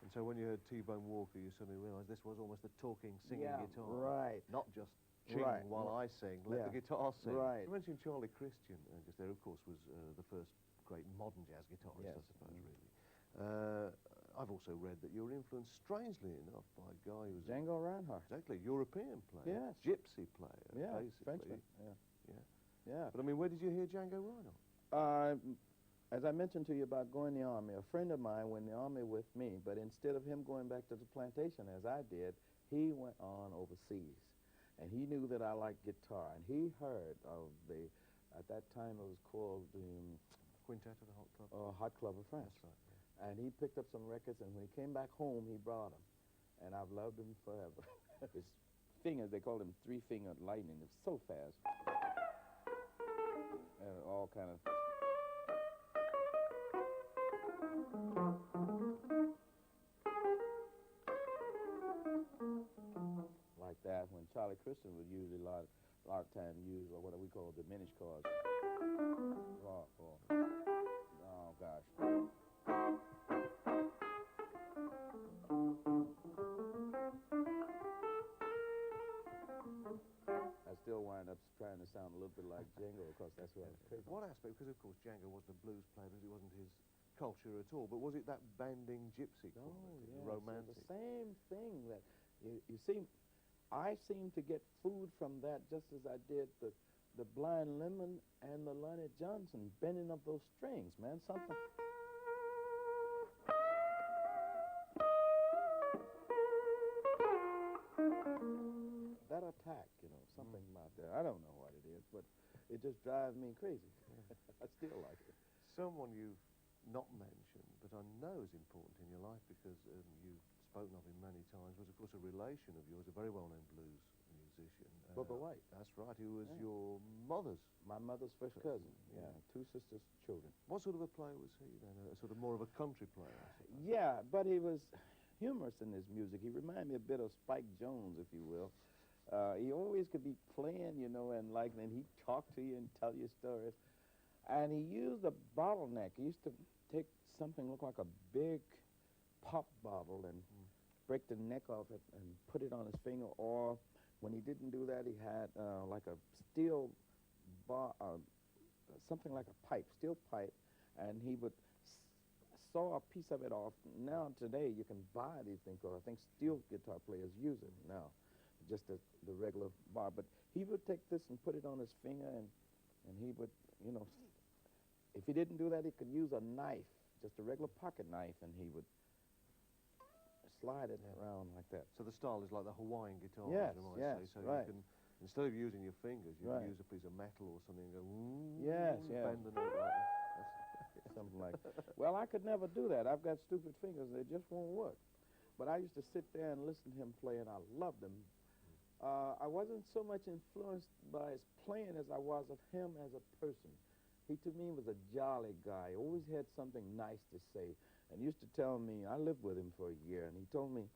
And so when you heard T-Bone Walker, you suddenly realised this was almost a talking, singing guitar. Right. Not just ching while I sing, let the guitar sing. Right. You mentioned Charlie Christian, just there, of course, was the first great modern jazz guitarist, I suppose, really. I've also read that you were influenced, strangely enough, by a guy who was... Django Reinhardt. Exactly, European player. Yes. Gypsy player, basically. Frenchman, yeah. But, I mean, where did you hear Django Reinhardt? As I mentioned to you about going in the Army, a friend of mine went in the Army with me, but instead of him going back to the plantation as I did, he went on overseas. And he knew that I liked guitar, and he heard of the, at that time it was called the... Quintet of the Hot Club? Hot Club of France. That's right, And he picked up some records, and when he came back home, he brought them. And I've loved him forever. His fingers, they called him three-fingered lightning. It was so fast. And all kind of... like that, when Charlie Christian would usually a lot of time use what we call diminished chords. Oh gosh. I still wind up trying to sound a little bit like Django, because that's what I was crazy. What aspect? Because of course Django wasn't a blues player, because it wasn't his culture at all. But was it that bending gypsy quality, yes, romantic? the same thing that you see. I seem to get food from that, just as I did the Blind Lemon and the Lonnie Johnson, bending up those strings, man. Something. That attack, you know, something about that. I don't know what it is, but it just drives me crazy. I still like it. Someone you've not mentioned, but I know is important in your life because you've spoken of him many times, was of course a relation of yours, a very well-known blues musician. Booker White. That's right, who was your mother's? My mother's first cousin, two sisters' children. What sort of a player was he then? Sort of more of a country player, I suppose? Yeah, but he was humorous in his music. He reminded me a bit of Spike Jones, if you will. He always could be playing, you know, and he'd talk to you and tell you stories. And he used a bottleneck. He used to take something look like a big pop bottle and break the neck off it and put it on his finger, or when he didn't do that, he had like a steel bar, something like a pipe, steel pipe, and he would saw a piece of it off. Now today you can buy these things, because I think steel guitar players use it now, just the regular bar. But he would take this and put it on his finger, and he would, you know, if he didn't do that, he could use a knife, just a regular pocket knife, and he would slide it around like that. So the style is like the Hawaiian guitar, yes, you might yes, say. So right. you can, instead of using your fingers, you can use a piece of metal or something and go, ooh, yes, bend the note like that. Something like that. Well, I could never do that. I've got stupid fingers. They just won't work. But I used to sit there and listen to him play, and I loved him. I wasn't so much influenced by his playing as I was of him as a person. He, to me, was a jolly guy. Always had something nice to say. And used to tell me, I lived with him for a year, and he told me,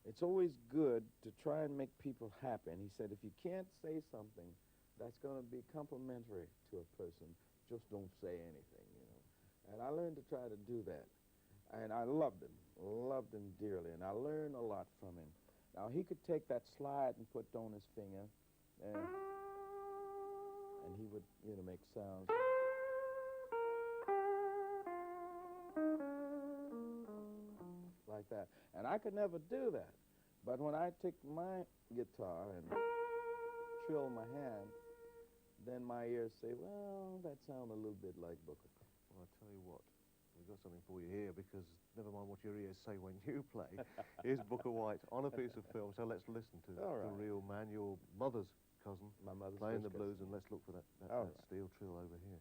it's always good to try and make people happy. And he said, if you can't say something that's going to be complimentary to a person, just don't say anything, you know. And I learned to try to do that. And I loved him dearly, and I learned a lot from him. Now, he could take that slide and put it on his finger, and he would, you know, make sounds. Like that. And I could never do that. But when I take my guitar and trill my hand, then my ears say, well, that sounds a little bit like Booker. Well, I'll tell you what, we've got something for you here, because never mind what your ears say when you play. Here's Booker White on a piece of film, so let's listen to the real man, your mother's cousin, my mother's playing the cousin. blues, and let's look for that steel trill over here.